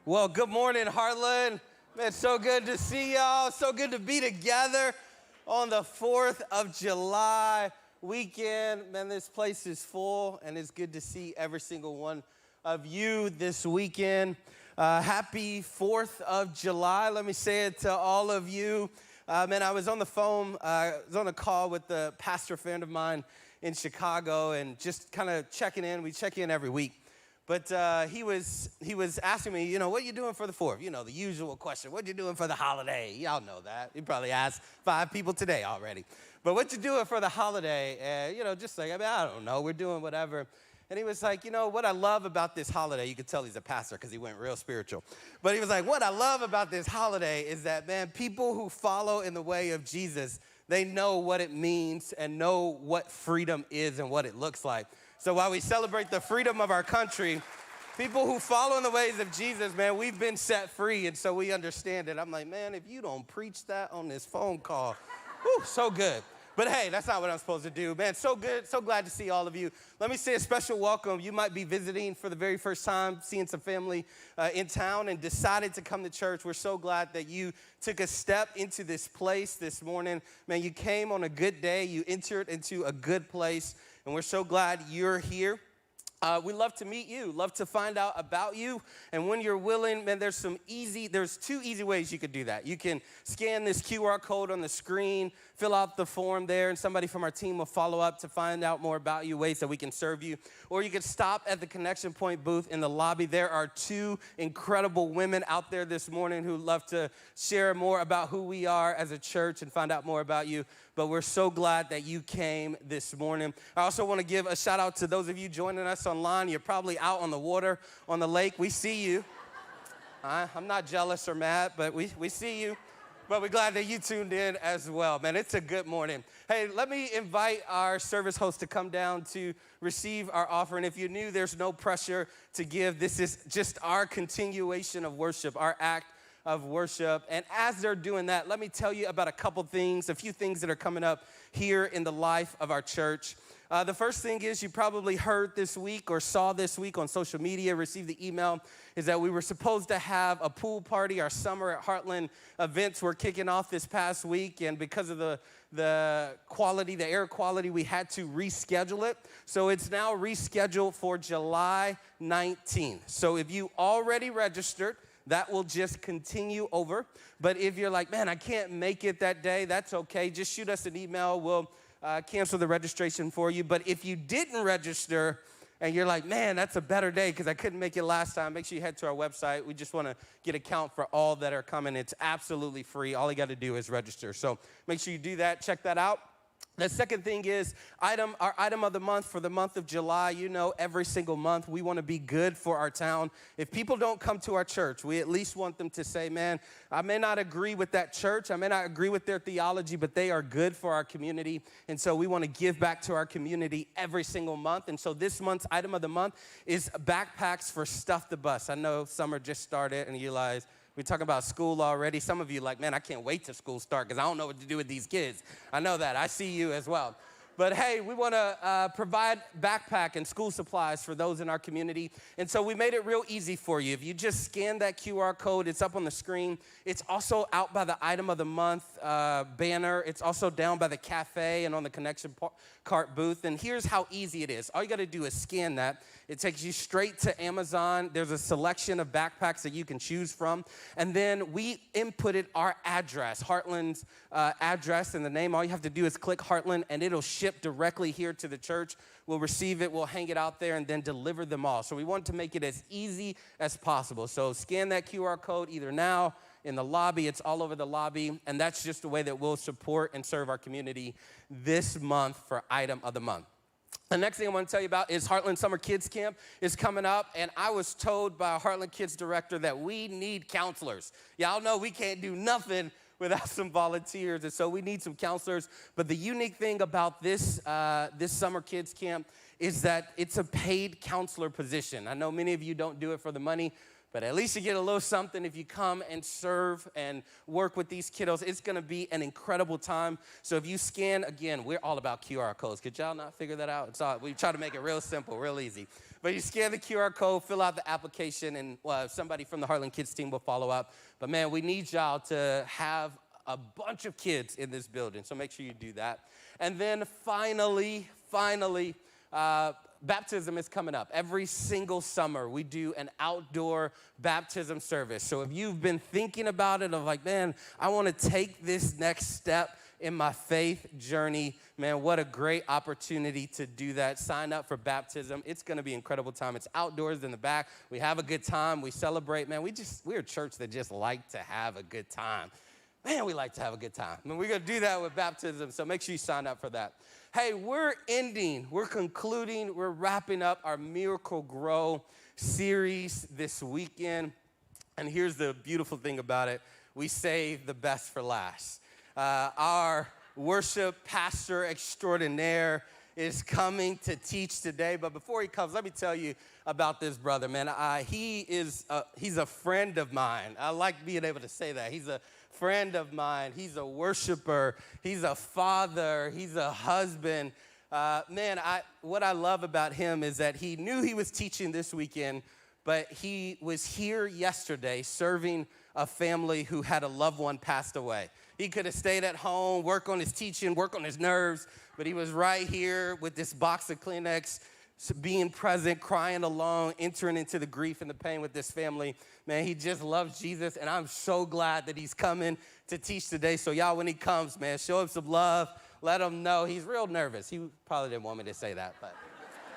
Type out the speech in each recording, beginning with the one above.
Well, good morning, Heartland. Man, it's so good to see y'all. So good to be together on the 4th of July weekend. Man, this place is full, and it's good to see every single one of you this weekend. Happy 4th of July. Let me say it to all of you. Man, I was on the phone, I was on a call with the pastor friend of mine in Chicago and just kind of checking in. We check in every week. But he was asking me, what you doing for the 4th? The usual question. What you doing for the holiday? Y'all know that. You probably asked 5 people today already. But what you doing for the holiday? Just like, I don't know. We're doing whatever. And he was like, what I love about this holiday, you could tell he's a pastor because he went real spiritual. But he was like, what I love about this holiday is that, man, people who follow in the way of Jesus, they know what it means and know what freedom is and what it looks like. So while we celebrate the freedom of our country, people who follow in the ways of Jesus, man, we've been set free, and so we understand it. I'm like, man, if you don't preach that on this phone call, whew, so good. But hey, that's not what I'm supposed to do. Man, so good, so glad to see all of you. Let me say a special welcome. You might be visiting for the very first time, seeing some family in town and decided to come to church. We're so glad that you took a step into this place this morning. Man, you came on a good day. You entered into a good place, and we're so glad you're here. We love to meet you, love to find out about you. And when you're willing, man, there's 2 easy ways you could do that. You can scan this QR code on the screen, fill out the form there, and somebody from our team will follow up to find out more about you, ways that we can serve you. Or you could stop at the Connection Point booth in the lobby. There are 2 incredible women out there this morning who love to share more about who we are as a church and find out more about you. But we're so glad that you came this morning. I also want to give a shout out to those of you joining us online. You're probably out on the water, on the lake. We see you. I'm not jealous or mad, but we see you. But we're glad that you tuned in as well. Man, it's a good morning. Hey, let me invite our service host to come down to receive our offering. If you're new, there's no pressure to give. This is just our continuation of worship, our act of worship. And as they're doing that, let me tell you about a few things that are coming up here in the life of our church. The first thing is you probably heard this week or saw this week on social media, received the email, is that we were supposed to have a pool party. Our Summer at Heartland events were kicking off this past week, and because of the air quality, we had to reschedule it. So it's now rescheduled for July 19th. So if you already registered, that will just continue over. But if you're like, man, I can't make it that day, that's okay. Just shoot us an email. We'll cancel the registration for you. But if you didn't register and you're like, man, that's a better day because I couldn't make it last time, make sure you head to our website. We just want to get a count for all that are coming. It's absolutely free. All you got to do is register. So make sure you do that. Check that out. The second thing is our item of the month for the month of July. Every single month we want to be good for our town. If people don't come to our church, we at least want them to say, man, I may not agree with that church. I may not agree with their theology, but they are good for our community. And so we want to give back to our community every single month. And so this month's item of the month is backpacks for Stuff the Bus. I know summer just started and you realize, we're talking about school already. Some of you are like, man, I can't wait till school starts because I don't know what to do with these kids. I know that. I see you as well. But hey, we want to provide backpack and school supplies for those in our community. And so we made it real easy for you. If you just scan that QR code, it's up on the screen. It's also out by the item of the month banner. It's also down by the cafe and on the Connection Cart booth. And here's how easy it is. All you got to do is scan that. It takes you straight to Amazon. There's a selection of backpacks that you can choose from. And then we inputted our address, Heartland's address and the name. All you have to do is click Heartland, and it'll ship directly here to the church. We'll receive it, we'll hang it out there, and then deliver them all. So we want to make it as easy as possible. So scan that QR code either now, in the lobby. It's all over the lobby. And that's just the way that we'll support and serve our community this month for item of the month. The next thing I want to tell you about is Heartland Summer Kids Camp is coming up, and I was told by our Heartland Kids director that we need counselors. Y'all know we can't do nothing without some volunteers, and so we need some counselors. But the unique thing about this Summer Kids Camp is that it's a paid counselor position. I know many of you don't do it for the money, But at least you get a little something if you come and serve and work with these kiddos. It's going to be an incredible time. So if you scan, again, we're all about QR codes. Could y'all not figure that out? We try to make it real simple, real easy. But you scan the QR code, fill out the application, and somebody from the Heartland Kids team will follow up. But, man, we need y'all to have a bunch of kids in this building, so make sure you do that. And then finally, baptism is coming up. Every single summer, we do an outdoor baptism service. So if you've been thinking about it, of like, man, I want to take this next step in my faith journey, man, what a great opportunity to do that. Sign up for baptism. It's going to be an incredible time. It's outdoors in the back. We have a good time. We celebrate, man. We're a church that just like to have a good time. Man, we like to have a good time. And we're going to do that with baptism, so make sure you sign up for that. Hey, we're concluding, we're wrapping up our Miracle Grow series this weekend. And here's the beautiful thing about it. We save the best for last. Our worship pastor extraordinaire is coming to teach today. But before he comes, let me tell you about this brother, man. He's a friend of mine. I like being able to say that. He's a friend of mine. He's a worshiper. He's a father. He's a husband. What I love about him is that he knew he was teaching this weekend, but he was here yesterday serving a family who had a loved one passed away. He could have stayed at home, work on his teaching, work on his nerves, but he was right here with this box of Kleenex, being present, crying along, entering into the grief and the pain with this family. Man, he just loves Jesus, and I'm so glad that he's coming to teach today. So y'all, when he comes, man, show him some love. Let him know. He's real nervous. He probably didn't want me to say that, but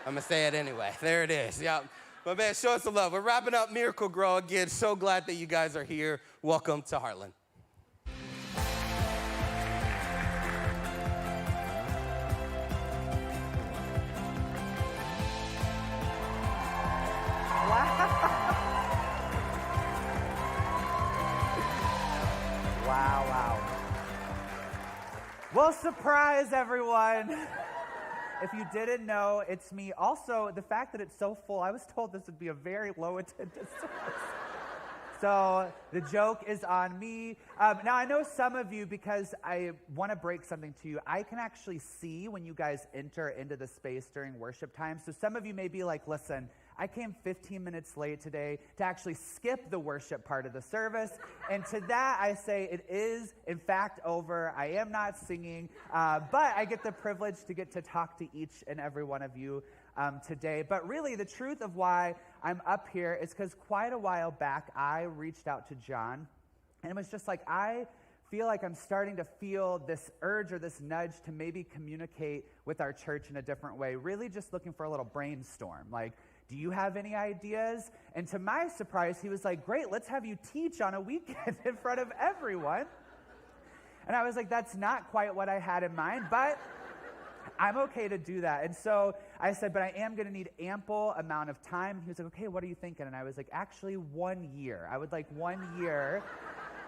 I'm going to say it anyway. There it is. Yeah. But, man, show us some love. We're wrapping up Miracle Grow again. So glad that you guys are here. Welcome to Heartland. Wow. Well, surprise, everyone. If you didn't know, it's me. Also, the fact that it's so full, I was told this would be a very low attendance service. So the joke is on me. Now, I know some of you, because I want to break something to you, I can actually see when you guys enter into the space during worship time. So some of you may be like, listen, I came 15 minutes late today to actually skip the worship part of the service. And to that, I say it is, in fact, over. I am not singing, but I get the privilege to get to talk to each and every one of you today. But really, the truth of why I'm up here is because quite a while back, I reached out to John, and it was just like, I feel like I'm starting to feel this urge or this nudge to maybe communicate with our church in a different way, really just looking for a little brainstorm. Like, do you have any ideas? And to my surprise, he was like, great, let's have you teach on a weekend in front of everyone. And I was like, that's not quite what I had in mind, but I'm okay to do that. And so I said, but I am going to need ample amount of time. He was like, okay, what are you thinking? And I was like, actually 1 year. I would like 1 year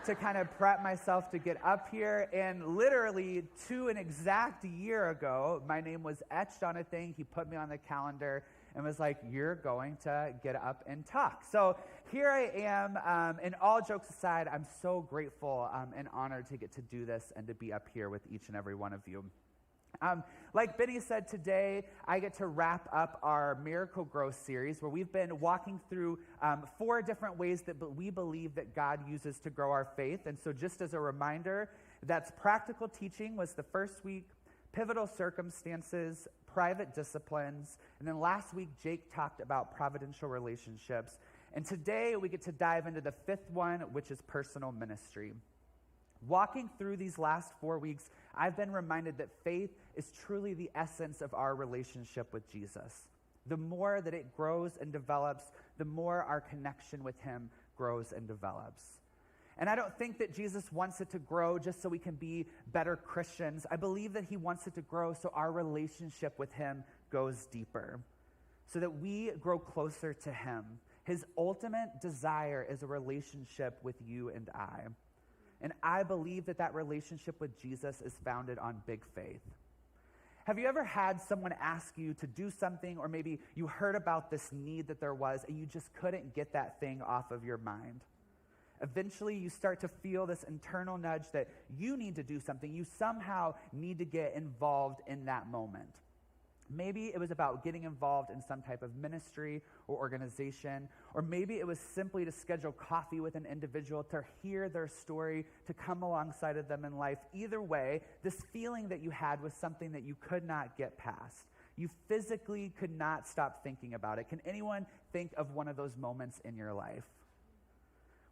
to kind of prep myself to get up here. And literally to an exact year ago, my name was etched on a thing. He put me on the calendar and was like, you're going to get up and talk. So here I am, and all jokes aside, I'm so grateful and honored to get to do this and to be up here with each and every one of you. Like Benny said, today I get to wrap up our Miracle Grow series, where we've been walking through 4 different ways that we believe that God uses to grow our faith. And so just as a reminder, that's practical teaching was the first week, pivotal circumstances, private disciplines, and then last week Jake talked about providential relationships. And today we get to dive into the 5th one, which is personal ministry. Walking through these last 4 weeks, I've been reminded that faith is truly the essence of our relationship with Jesus. The more that it grows and develops, the more our connection with him grows and develops. And I don't think that Jesus wants it to grow just so we can be better Christians. I believe that he wants it to grow so our relationship with him goes deeper, so that we grow closer to him. His ultimate desire is a relationship with you and I. And I believe that that relationship with Jesus is founded on big faith. Have you ever had someone ask you to do something, or maybe you heard about this need that there was and you just couldn't get that thing off of your mind? Eventually, you start to feel this internal nudge that you need to do something. You somehow need to get involved in that moment. Maybe it was about getting involved in some type of ministry or organization, or maybe it was simply to schedule coffee with an individual to hear their story, to come alongside of them in life. Either way, this feeling that you had was something that you could not get past. You physically could not stop thinking about it. Can anyone think of one of those moments in your life?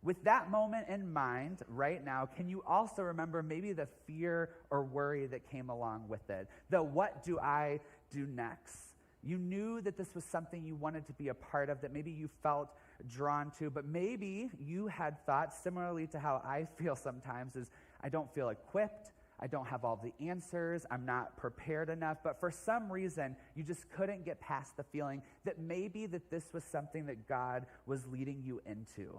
With that moment in mind right now, can you also remember maybe the fear or worry that came along with it? The what do I do next? You knew that this was something you wanted to be a part of, that maybe you felt drawn to, but maybe you had thoughts similarly to how I feel sometimes is, I don't feel equipped, I don't have all the answers, I'm not prepared enough, but for some reason, you just couldn't get past the feeling that maybe that this was something that God was leading you into.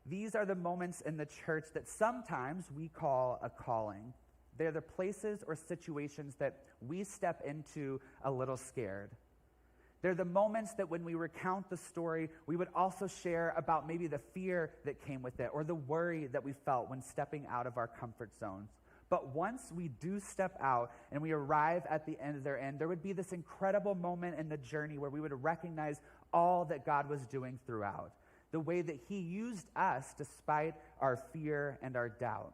These are the moments in the church that sometimes we call a calling. They're the places or situations that we step into a little scared. They're the moments that when we recount the story, we would also share about maybe the fear that came with it or the worry that we felt when stepping out of our comfort zones. But once we do step out and we arrive at the end of their end, there would be this incredible moment in the journey where we would recognize all that God was doing throughout. The way that he used us despite our fear and our doubt.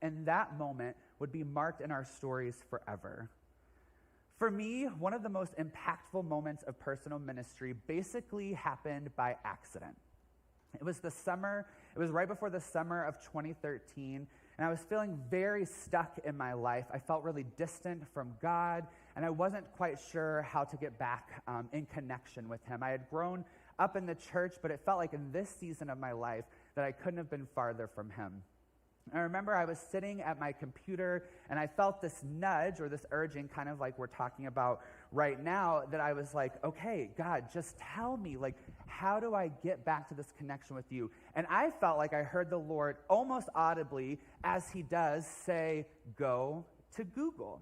And that moment would be marked in our stories forever. For me, one of the most impactful moments of personal ministry basically happened by accident. It was right before the summer of 2013, and I was feeling very stuck in my life. I felt really distant from God, and I wasn't quite sure how to get back in connection with him. I had grown up in the church, but it felt like in this season of my life that I couldn't have been farther from him. I remember I was sitting at my computer and I felt this nudge or this urging, kind of like we're talking about right now, that I was like, okay, God, just tell me, like, how do I get back to this connection with you? And I felt like I heard the Lord almost audibly, as he does, say, go to Google.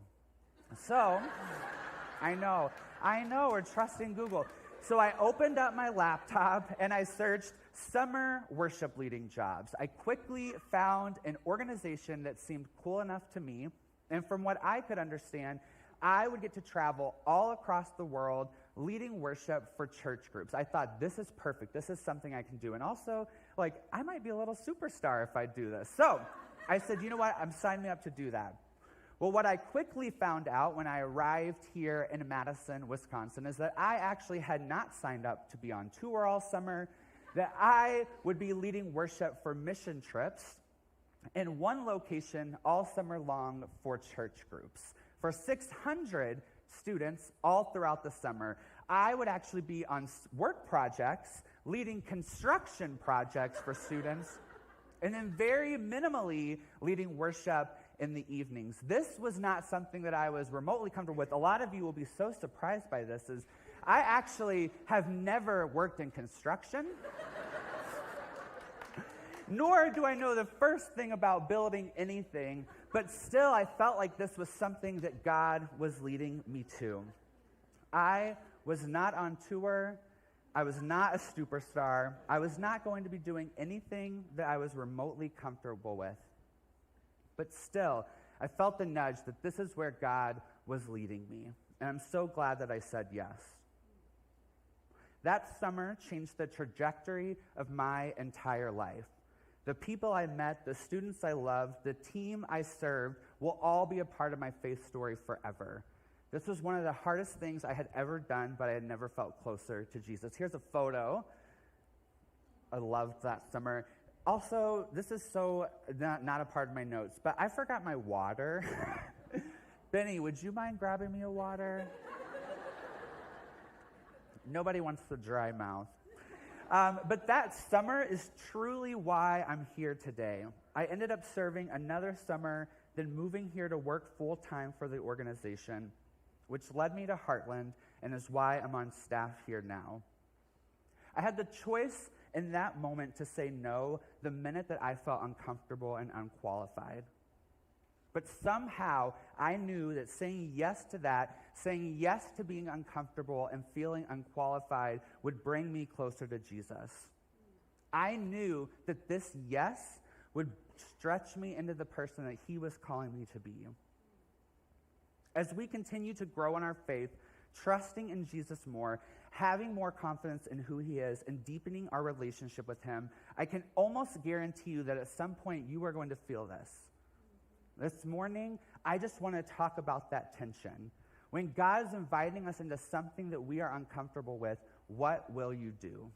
So, I know, we're trusting Google. So I opened up my laptop and I searched summer worship leading jobs. I quickly found an organization that seemed cool enough to me, and from what I could understand, I would get to travel all across the world leading worship for church groups. I thought, this is perfect. This is something I can do. And also, like, I might be a little superstar if I do this. So I said, you know what? I'm signing up to do that. Well, what I quickly found out when I arrived here in Madison, Wisconsin, is that I actually had not signed up to be on tour all summer, that I would be leading worship for mission trips in one location all summer long for church groups. For 600 students all throughout the summer, I would actually be on work projects, leading construction projects for students, and then very minimally leading worship in the evenings. This was not something that I was remotely comfortable with. A lot of you will be so surprised by this, is I actually have never worked in construction, nor do I know the first thing about building anything, but still I felt like this was something that God was leading me to. I was not on tour. I was not a superstar. I was not going to be doing anything that I was remotely comfortable with. But still, I felt the nudge that this is where God was leading me. And I'm so glad that I said yes. That summer changed the trajectory of my entire life. The people I met, the students I loved, the team I served will all be a part of my faith story forever. This was one of the hardest things I had ever done, but I had never felt closer to Jesus. Here's a photo. I loved that summer. Also, this is so not a part of my notes, but I forgot my water. Benny, would you mind grabbing me a water? Nobody wants the dry mouth. But that summer is truly why I'm here today. I ended up serving another summer, then moving here to work full-time for the organization, which led me to Heartland and is why I'm on staff here now. I had the choice in that moment to say no the minute that I felt uncomfortable and unqualified. But somehow I knew that saying yes to that, saying yes to being uncomfortable and feeling unqualified would bring me closer to Jesus. I knew that this yes would stretch me into the person that he was calling me to be. As we continue to grow in our faith, trusting in Jesus more, having more confidence in who he is, and deepening our relationship with him, I can almost guarantee you that at some point you are going to feel this. This morning, I just want to talk about that tension. When God is inviting us into something that we are uncomfortable with, what will you do?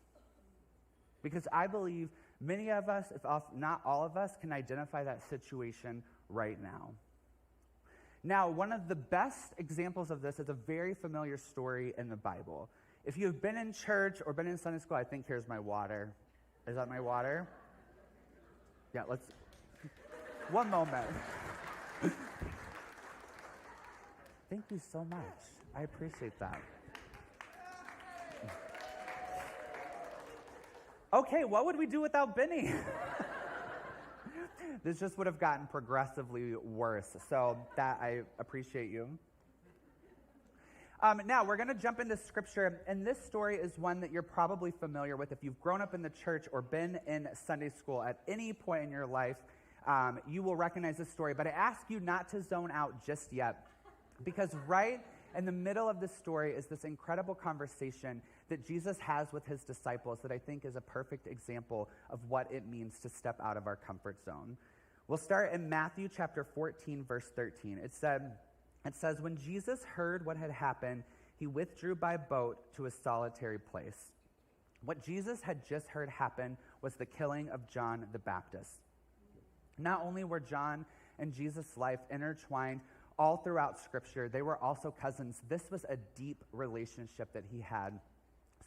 Because I believe many of us, if not all of us, can identify that situation right now. Now, one of the best examples of this is a very familiar story in the Bible. If you've been in church or been in Sunday school, I think here's my water. Is that my water? Yeah, one moment. Thank you so much. I appreciate that. Okay, what would we do without Benny? This just would have gotten progressively worse, so that I appreciate you. Now, we're going to jump into Scripture, and this story is one that you're probably familiar with. If you've grown up in the church or been in Sunday school at any point in your life, you will recognize this story. But I ask you not to zone out just yet, because right in the middle of this story is this incredible conversation that Jesus has with his disciples that I think is a perfect example of what it means to step out of our comfort zone. We'll start in Matthew chapter 14, verse 13. It says, when Jesus heard what had happened, he withdrew by boat to a solitary place. What Jesus had just heard happen was the killing of John the Baptist. Not only were John and Jesus' life intertwined all throughout Scripture, they were also cousins. This was a deep relationship that he had.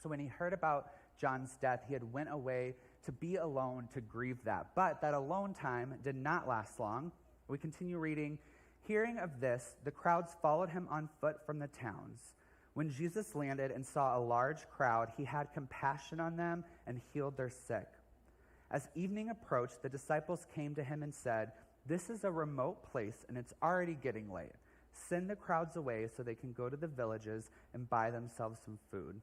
So when he heard about John's death, he had went away to be alone to grieve that. But that alone time did not last long. We continue reading. Hearing of this, the crowds followed him on foot from the towns. When Jesus landed and saw a large crowd, he had compassion on them and healed their sick. As evening approached, the disciples came to him and said, "This is a remote place and it's already getting late. Send the crowds away so they can go to the villages and buy themselves some food."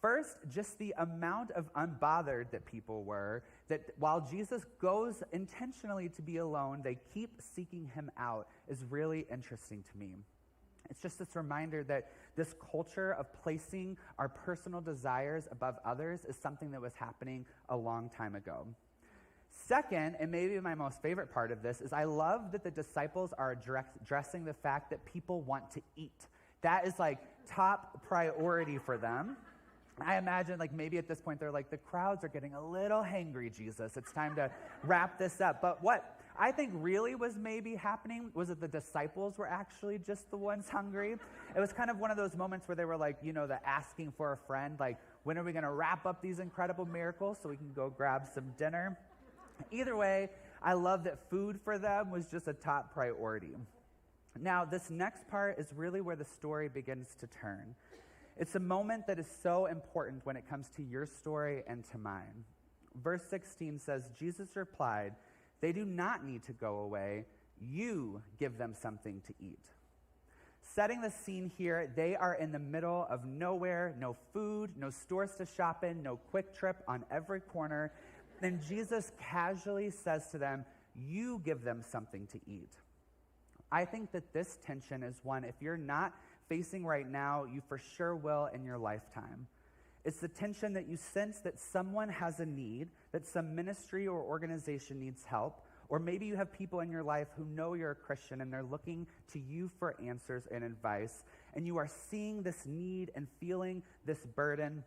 First, just the amount of unbothered that people were, that while Jesus goes intentionally to be alone, they keep seeking him out, is really interesting to me. It's just this reminder that this culture of placing our personal desires above others is something that was happening a long time ago. Second, and maybe my most favorite part of this, is I love that the disciples are addressing the fact that people want to eat. That is like top priority for them. I imagine maybe at this point they're like, the crowds are getting a little hangry, Jesus. It's time to wrap this up. But what I think really was maybe happening was that the disciples were actually just the ones hungry. It was kind of one of those moments where they were like, the asking for a friend, like, when are we going to wrap up these incredible miracles so we can go grab some dinner? Either way, I love that food for them was just a top priority. Now, this next part is really where the story begins to turn. It's a moment that is so important when it comes to your story and to mine. Verse 16 says, Jesus replied, "They do not need to go away. You give them something to eat." Setting the scene here, they are in the middle of nowhere, no food, no stores to shop in, no quick trip on every corner. And Jesus casually says to them, "You give them something to eat." I think that this tension is one, if you're not facing right now, you for sure will in your lifetime. It's the tension that you sense that someone has a need, that some ministry or organization needs help, or maybe you have people in your life who know you're a Christian and they're looking to you for answers and advice, and you are seeing this need and feeling this burden.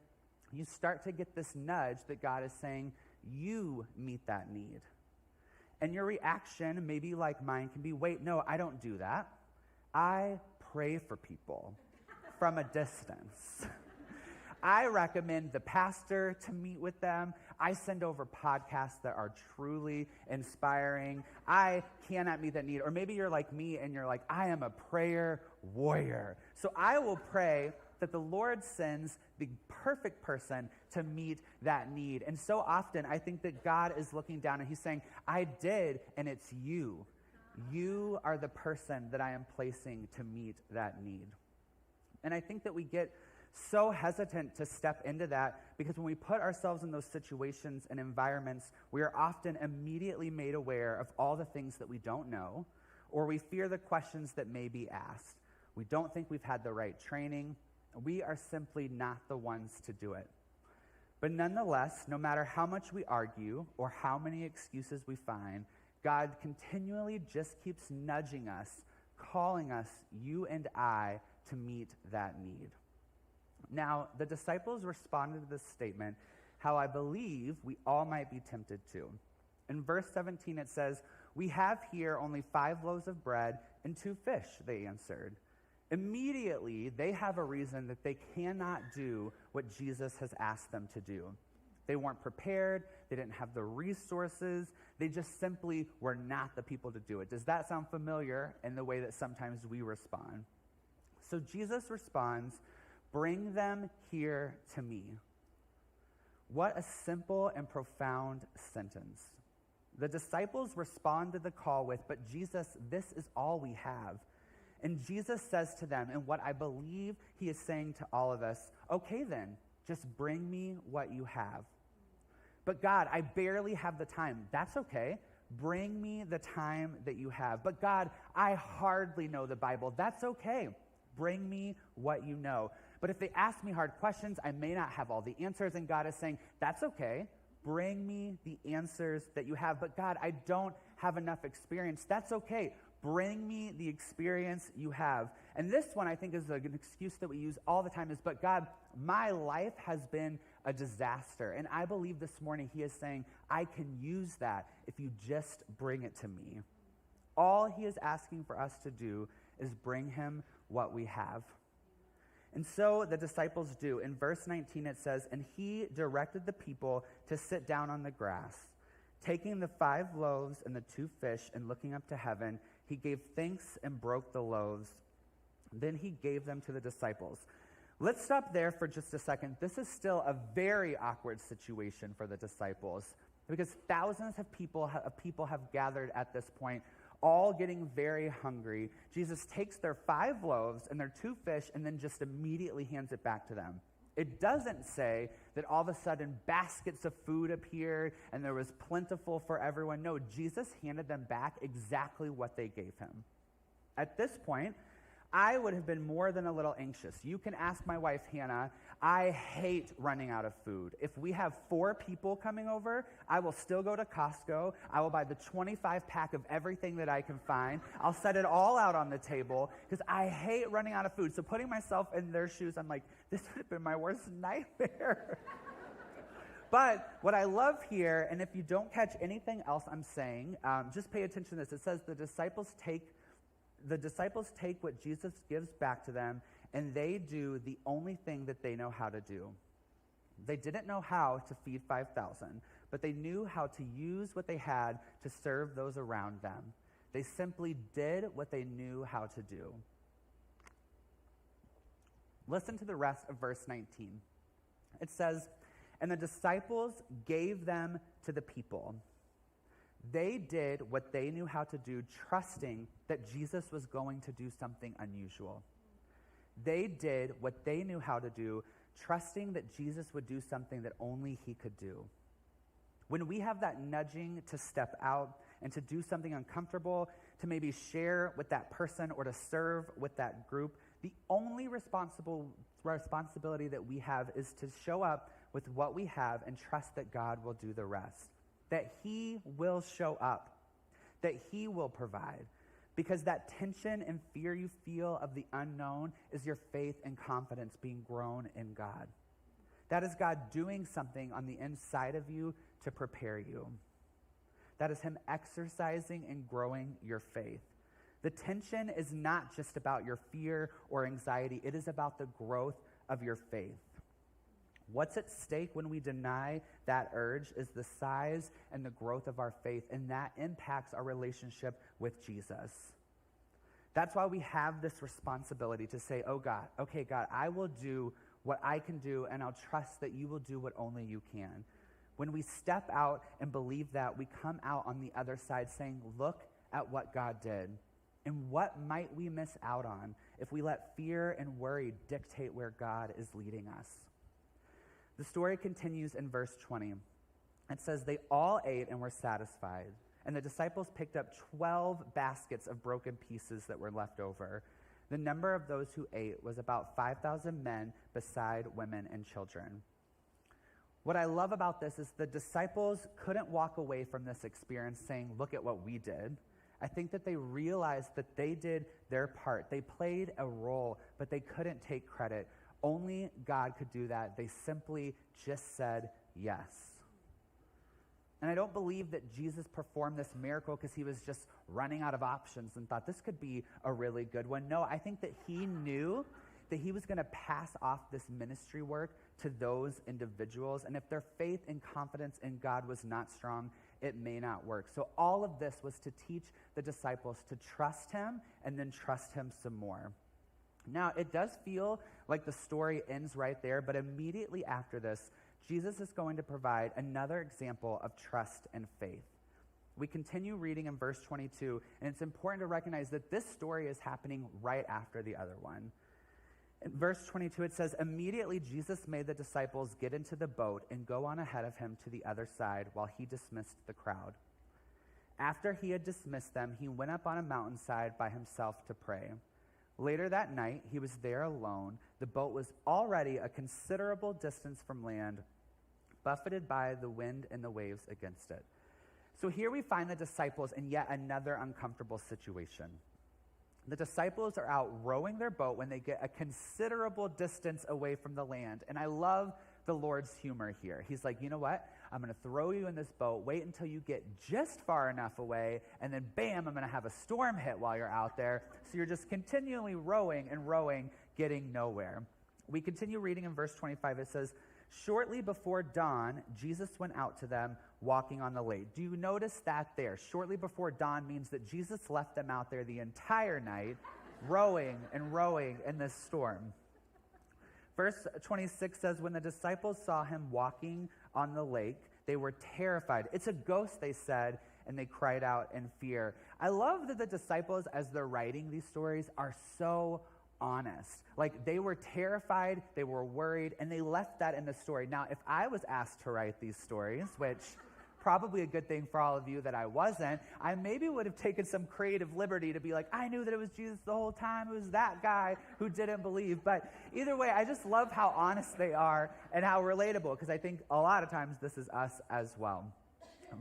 You start to get this nudge that God is saying, you meet that need. And your reaction, maybe like mine, can be, wait, no, I don't do that. I pray for people from a distance. I recommend the pastor to meet with them. I send over podcasts that are truly inspiring. I cannot meet that need. Or maybe you're like me and you're like, I am a prayer warrior. So I will pray that the Lord sends the perfect person to meet that need. And so often I think that God is looking down and he's saying, I did, and it's you. you are the person that I am placing to meet that need. And I think that we get so hesitant to step into that because when we put ourselves in those situations and environments, we are often immediately made aware of all the things that we don't know, or we fear the questions that may be asked. We don't think we've had the right training. We are simply not the ones to do it. But nonetheless, no matter how much we argue or how many excuses we find, God continually just keeps nudging us, calling us, you and I, to meet that need. Now, the disciples responded to this statement how I believe we all might be tempted to. In verse 17 it says, "We have here only 5 loaves of bread and 2 fish," they answered. Immediately, they have a reason that they cannot do what Jesus has asked them to do. They weren't prepared. They didn't have the resources. They just simply were not the people to do it. Does that sound familiar in the way that sometimes we respond? So Jesus responds, "Bring them here to me." What a simple and profound sentence. The disciples respond to the call with, "But Jesus, this is all we have." And Jesus says to them, and what I believe he is saying to all of us, "Okay then, just bring me what you have." "But God, I barely have the time." That's okay. Bring me the time that you have. "But God, I hardly know the Bible." That's okay. Bring me what you know. "But if they ask me hard questions, I may not have all the answers." And God is saying, "That's okay. Bring me the answers that you have." "But God, I don't have enough experience." That's okay. Bring me the experience you have. And this one I think is an excuse that we use all the time is, "But God, my life has been a disaster." And I believe this morning he is saying, I can use that if you just bring it to me. All he is asking for us to do is bring him what we have. And so the disciples do. In verse 19 it says, "And he directed the people to sit down on the grass. Taking the 5 loaves and the 2 fish and looking up to heaven, he gave thanks and broke the loaves. Then he gave them to the disciples." Let's stop there for just a second. This is still a very awkward situation for the disciples because thousands of people have gathered at this point, all getting very hungry. Jesus takes their 5 loaves and their 2 fish and then just immediately hands it back to them. It doesn't say that all of a sudden baskets of food appeared and there was plentiful for everyone. No, Jesus handed them back exactly what they gave him. At this point, I would have been more than a little anxious. You can ask my wife, Hannah. I hate running out of food. If we have 4 people coming over, I will still go to Costco. I will buy the 25-pack of everything that I can find. I'll set it all out on the table because I hate running out of food. So putting myself in their shoes, I'm like, this would have been my worst nightmare. But what I love here, and if you don't catch anything else I'm saying, just pay attention to this. It says the disciples take what Jesus gives back to them, and they do the only thing that they know how to do. They didn't know how to feed 5,000, but they knew how to use what they had to serve those around them. They simply did what they knew how to do. Listen to the rest of verse 19. It says, "And the disciples gave them to the people." They did what they knew how to do, trusting that Jesus was going to do something unusual. They did what they knew how to do, trusting that Jesus would do something that only he could do. When we have that nudging to step out and to do something uncomfortable, to maybe share with that person or to serve with that group, the only responsibility that we have is to show up with what we have and trust that God will do the rest. That he will show up, that he will provide. Because that tension and fear you feel of the unknown is your faith and confidence being grown in God. That is God doing something on the inside of you to prepare you. That is him exercising and growing your faith. The tension is not just about your fear or anxiety. It is about the growth of your faith. What's at stake when we deny that urge is the size and the growth of our faith, and that impacts our relationship with Jesus. That's why we have this responsibility to say, "Oh God, okay God, I will do what I can do, and I'll trust that you will do what only you can." When we step out and believe that, we come out on the other side saying, "Look at what God did? And what might we miss out on if we let fear and worry dictate where God is leading us? The story continues in verse 20. It says, they all ate and were satisfied, and the disciples picked up 12 baskets of broken pieces that were left over. The number of those who ate was about 5,000 men, beside women and children. What I love about this is the disciples couldn't walk away from this experience saying, look at what we did. I think that they realized that they did their part. They played a role, but they couldn't take credit. Only God could do that. They simply just said yes. And I don't believe that Jesus performed this miracle because he was just running out of options and thought this could be a really good one. No, I think that he knew that he was going to pass off this ministry work to those individuals. And if their faith and confidence in God was not strong, it may not work. So all of this was to teach the disciples to trust him and then trust him some more. Now, it does feel like the story ends right there, but immediately after this, Jesus is going to provide another example of trust and faith. We continue reading in verse 22, and it's important to recognize that this story is happening right after the other one. In verse 22, it says, immediately Jesus made the disciples get into the boat and go on ahead of him to the other side while he dismissed the crowd. After he had dismissed them, he went up on a mountainside by himself to pray. Later that night, he was there alone. The boat was already a considerable distance from land, buffeted by the wind and the waves against it. So here we find the disciples in yet another uncomfortable situation. The disciples are out rowing their boat when they get a considerable distance away from the land. And I love the Lord's humor here. He's like, you know what? I'm going to throw you in this boat. Wait until you get just far enough away. And then bam, I'm going to have a storm hit while you're out there. So you're just continually rowing and rowing, getting nowhere. We continue reading in verse 25. It says, shortly before dawn, Jesus went out to them walking on the lake. Do you notice that there? Shortly before dawn means that Jesus left them out there the entire night, rowing and rowing in this storm. Verse 26 says, when the disciples saw him walking on the lake, they were terrified. It's a ghost, they said, and they cried out in fear. I love that the disciples, as they're writing these stories, are so honest. Like, they were terrified, they were worried, and they left that in the story. Now, if I was asked to write these stories, which probably a good thing for all of you that I wasn't, I maybe would have taken some creative liberty to be like, I knew that it was Jesus the whole time. It was that guy who didn't believe. But either way, I just love how honest they are and how relatable, because I think a lot of times this is us as well.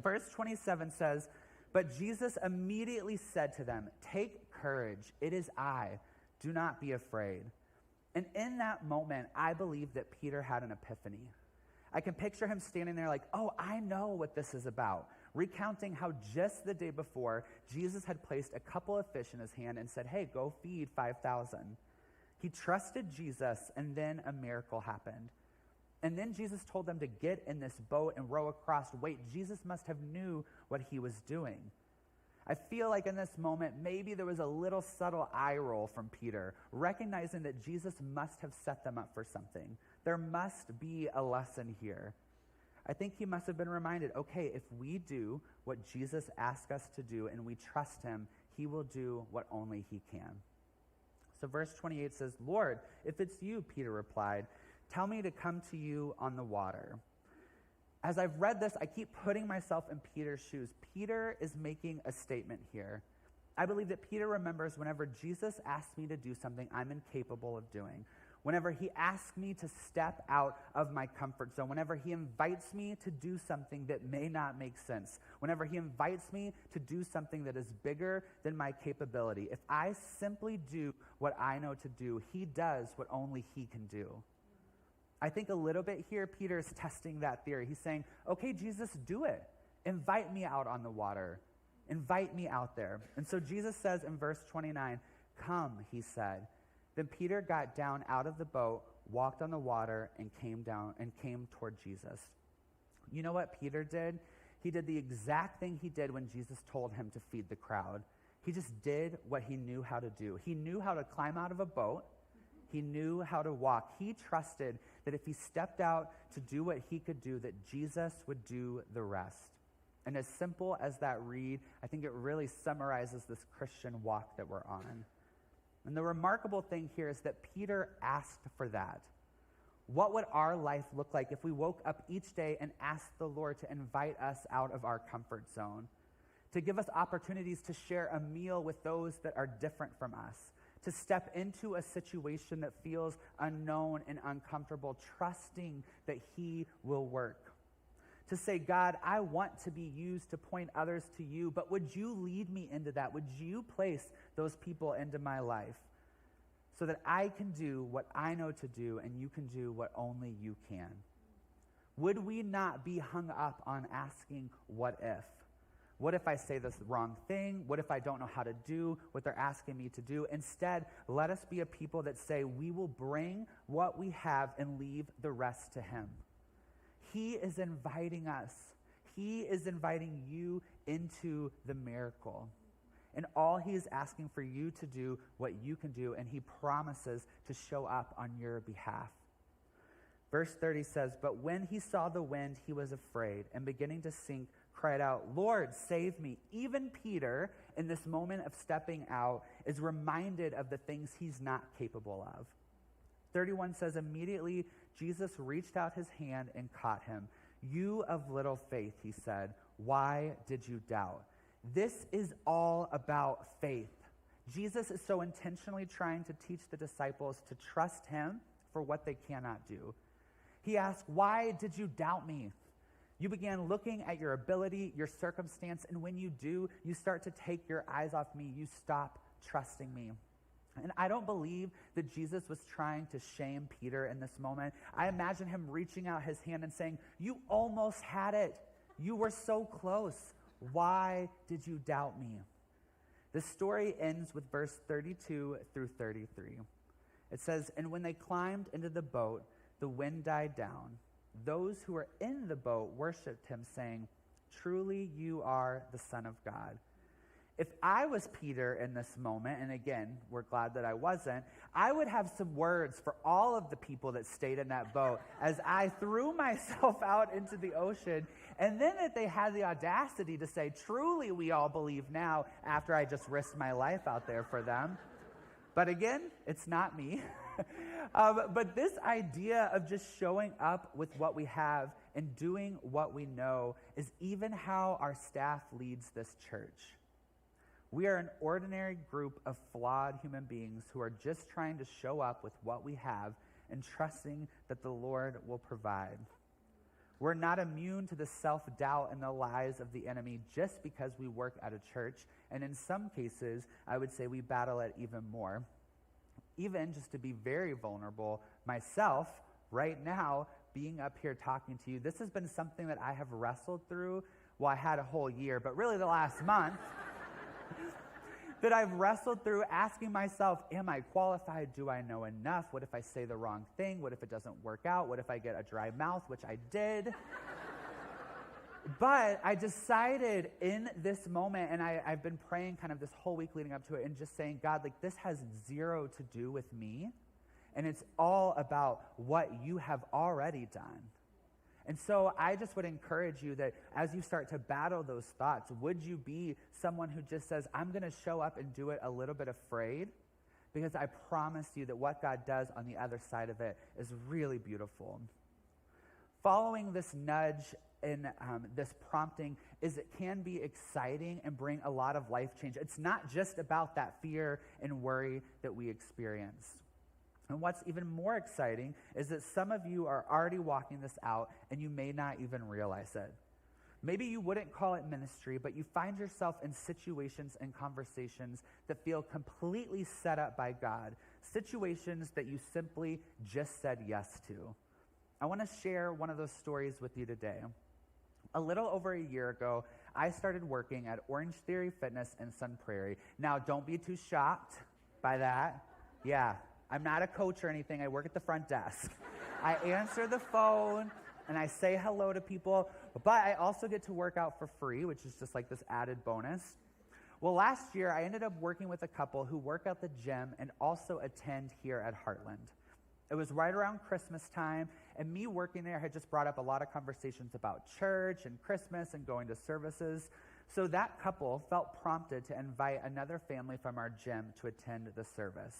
Verse 27 says, but Jesus immediately said to them, take courage, it is I. Do not be afraid. And in that moment, I believe that Peter had an epiphany. I can picture him standing there like, oh, I know what this is about. Recounting how just the day before, Jesus had placed a couple of fish in his hand and said, hey, go feed 5,000. He trusted Jesus, and then a miracle happened. And then Jesus told them to get in this boat and row across. Wait, Jesus must have knew what he was doing. I feel like in this moment, maybe there was a little subtle eye roll from Peter, recognizing that Jesus must have set them up for something. There must be a lesson here. I think he must have been reminded, okay, if we do what Jesus asked us to do and we trust him, he will do what only he can. So verse 28 says, Lord, if it's you, Peter replied, tell me to come to you on the water. As I've read this, I keep putting myself in Peter's shoes. Peter is making a statement here. I believe that Peter remembers whenever Jesus asks me to do something I'm incapable of doing, whenever he asks me to step out of my comfort zone, whenever he invites me to do something that may not make sense, whenever he invites me to do something that is bigger than my capability, if I simply do what I know to do, he does what only he can do. I think a little bit here, Peter is testing that theory. He's saying, okay, Jesus, do it. Invite me out on the water. Invite me out there. And so Jesus says in verse 29, come, he said. Then Peter got down out of the boat, walked on the water, and came toward Jesus. You know what Peter did? He did the exact thing he did when Jesus told him to feed the crowd. He just did what he knew how to do. He knew how to climb out of a boat. He knew how to walk. He trusted that if he stepped out to do what he could do, that Jesus would do the rest. And as simple as that read, I think it really summarizes this Christian walk that we're on. And the remarkable thing here is that Peter asked for that. What would our life look like if we woke up each day and asked the Lord to invite us out of our comfort zone, to give us opportunities to share a meal with those that are different from us, to step into a situation that feels unknown and uncomfortable, trusting that he will work? To say, God, I want to be used to point others to you, but would you lead me into that? Would you place those people into my life so that I can do what I know to do and you can do what only you can? Would we not be hung up on asking, what if? What if I say this wrong thing? What if I don't know how to do what they're asking me to do? Instead, let us be a people that say we will bring what we have and leave the rest to him. He is inviting us. He is inviting you into the miracle. And all he is asking for you to do what you can do, and he promises to show up on your behalf. Verse 30 says, "But when he saw the wind, he was afraid, and beginning to sink, cried out, 'Lord, save me.'" Even Peter, in this moment of stepping out, is reminded of the things he's not capable of. 31 says, "Immediately Jesus reached out his hand and caught him. 'You of little faith,' he said, 'why did you doubt?'" This is all about faith. Jesus is so intentionally trying to teach the disciples to trust him for what they cannot do. He asks, "Why did you doubt me?" You began looking at your ability, your circumstance, and when you do, you start to take your eyes off me. You stop trusting me. And I don't believe that Jesus was trying to shame Peter in this moment. I imagine him reaching out his hand and saying, "You almost had it. You were so close. Why did you doubt me?" The story ends with verse 32 through 33. It says, "And when they climbed into the boat, the wind died down. Those who were in the boat worshipped him, saying, 'Truly you are the Son of God.'" If I was Peter in this moment, and again, we're glad that I wasn't, I would have some words for all of the people that stayed in that boat as I threw myself out into the ocean, and then that they had the audacity to say, "Truly we all believe now," after I just risked my life out there for them. But again, it's not me. But this idea of just showing up with what we have and doing what we know is even how our staff leads this church. We are an ordinary group of flawed human beings who are just trying to show up with what we have and trusting that the Lord will provide. We're not immune to the self-doubt and the lies of the enemy just because we work at a church, and in some cases, I would say we battle it even more. Even just to be very vulnerable, myself, right now, being up here talking to you, this has been something that I have wrestled through. Well, I had a whole year, but really the last month. That I've wrestled through asking myself, am I qualified? Do I know enough? What if I say the wrong thing? What if it doesn't work out? What if I get a dry mouth, which I did? But I decided in this moment, and I've been praying kind of this whole week leading up to it and just saying, God, like this has zero to do with me, and it's all about what you have already done. And so I just would encourage you that as you start to battle those thoughts, would you be someone who just says, I'm going to show up and do it a little bit afraid? Because I promise you that what God does on the other side of it is really beautiful. Following this nudge and this prompting is it can be exciting and bring a lot of life change. It's not just about that fear and worry that we experience. And what's even more exciting is that some of you are already walking this out and you may not even realize it. Maybe you wouldn't call it ministry, but you find yourself in situations and conversations that feel completely set up by God, situations that you simply just said yes to. I want to share one of those stories with you today. A little over a year ago, I started working at Orange Theory Fitness in Sun Prairie. Now, don't be too shocked by that. Yeah. I'm not a coach or anything. I work at the front desk. I answer the phone, and I say hello to people, but I also get to work out for free, which is just like this added bonus. Well, last year, I ended up working with a couple who work at the gym and also attend here at Heartland. It was right around Christmas time, And me working there had just brought up a lot of conversations about church and Christmas and going to services. So that couple felt prompted to invite another family from our gym to attend the service.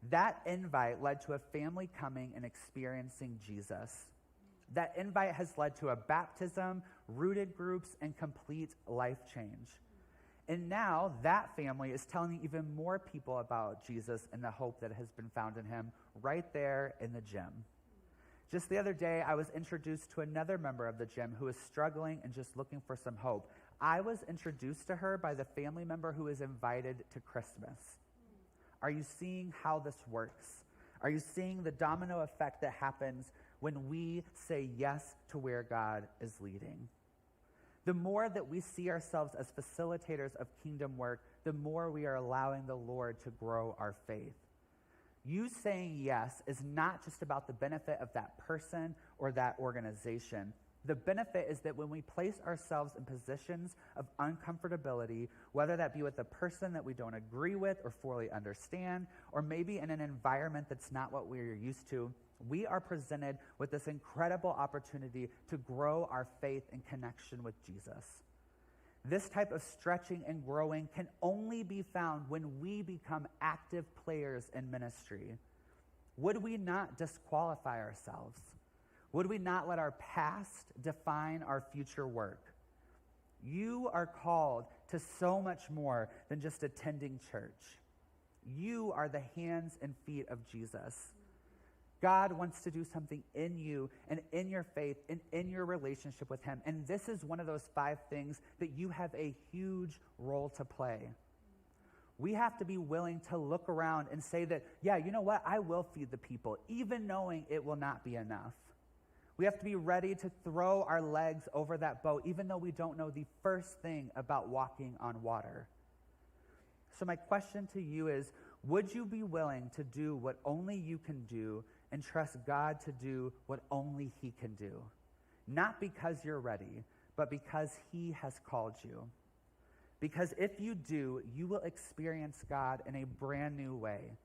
That invite led to a family coming and experiencing Jesus. That invite has led to a baptism, rooted groups, and complete life change. And now that family is telling even more people about Jesus and the hope that has been found in him right there in the gym. Just the other day, I was introduced to another member of the gym who is struggling and just looking for some hope. I was introduced to her by the family member who is invited to Christmas. Are you seeing how this works? Are you seeing the domino effect that happens when we say yes to where God is leading? The more that we see ourselves as facilitators of kingdom work, the more we are allowing the Lord to grow our faith. You saying yes is not just about the benefit of that person or that organization. The benefit is that when we place ourselves in positions of uncomfortability, whether that be with a person that we don't agree with or fully understand, or maybe in an environment that's not what we're used to, we are presented with this incredible opportunity to grow our faith and connection with Jesus. This type of stretching and growing can only be found when we become active players in ministry. Would we not disqualify ourselves? Would we not let our past define our future work? You are called to so much more than just attending church. You are the hands and feet of Jesus. God wants to do something in you and in your faith and in your relationship with him. And this is one of those 5 things that you have a huge role to play. We have to be willing to look around and say that, yeah, you know what? I will feed the people, even knowing it will not be enough. We have to be ready to throw our legs over that boat, even though we don't know the first thing about walking on water. So my question to you is, would you be willing to do what only you can do and trust God to do what only he can do? Not because you're ready, but because he has called you. Because if you do, you will experience God in a brand new way.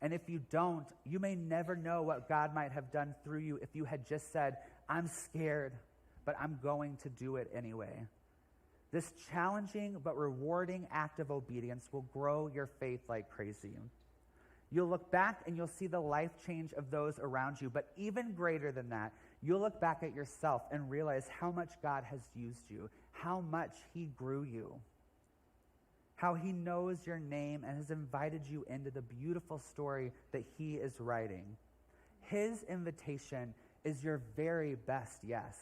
And if you don't, you may never know what God might have done through you if you had just said, I'm scared, but I'm going to do it anyway. This challenging but rewarding act of obedience will grow your faith like crazy. You'll look back and you'll see the life change of those around you, but even greater than that, you'll look back at yourself and realize how much God has used you, how much he grew you, how he knows your name and has invited you into the beautiful story that he is writing. His invitation is your very best yes.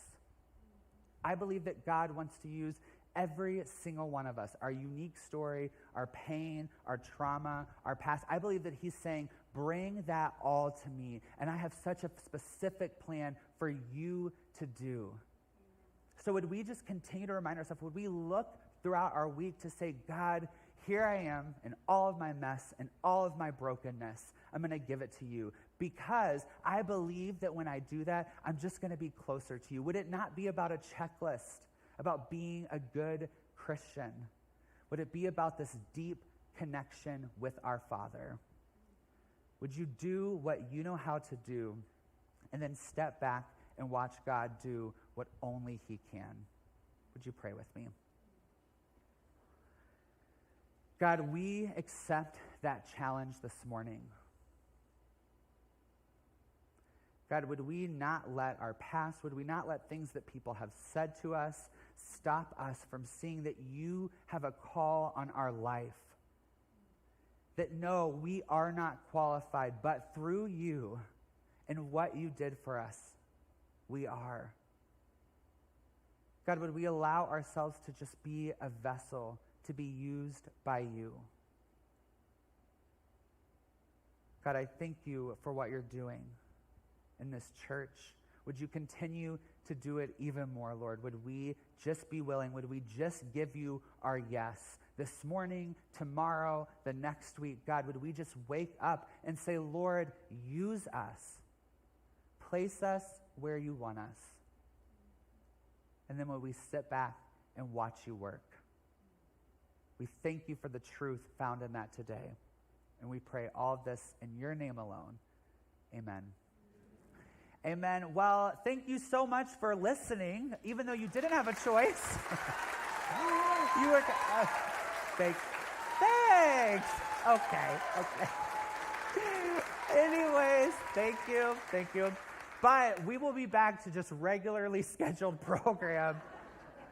I believe that God wants to use every single one of us, our unique story, our pain, our trauma, our past. I believe that he's saying, bring that all to me. And I have such a specific plan for you to do. So would we just continue to remind ourselves, would we look throughout our week to say, God, here I am in all of my mess and all of my brokenness. I'm going to give it to you because I believe that when I do that, I'm just going to be closer to you. Would it not be about a checklist, about being a good Christian? Would it be about this deep connection with our Father? Would you do what you know how to do and then step back and watch God do what only he can? Would you pray with me? God, we accept that challenge this morning. God, would we not let our past, would we not let things that people have said to us stop us from seeing that you have a call on our life? That no, we are not qualified, but through you and what you did for us, we are. God, would we allow ourselves to just be a vessel to be used by you? God, I thank you for what you're doing in this church. Would you continue to do it even more, Lord? Would we just be willing? Would we just give you our yes? This morning, tomorrow, the next week, God, would we just wake up and say, Lord, use us. Place us where you want us. And then would we sit back and watch you work? We thank you for the truth found in that today. And we pray all of this in your name alone. Amen. Amen. Well, thank you so much for listening, even though you didn't have a choice. You were. Thanks. Okay. Anyways, thank you. But we will be back to just regularly scheduled program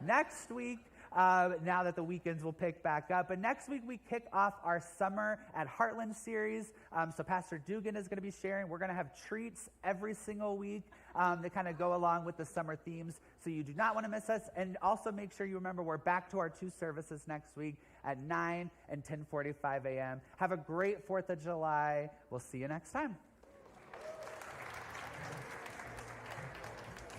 next week. Now that the weekends will pick back up. But next week, we kick off our Summer at Heartland series. So Pastor Dugan is going to be sharing. We're going to have treats every single week that kind of go along with the summer themes. So you do not want to miss us. And also make sure you remember we're back to our 2 services next week at 9 and 10:45 a.m. Have a great 4th of July. We'll see you next time.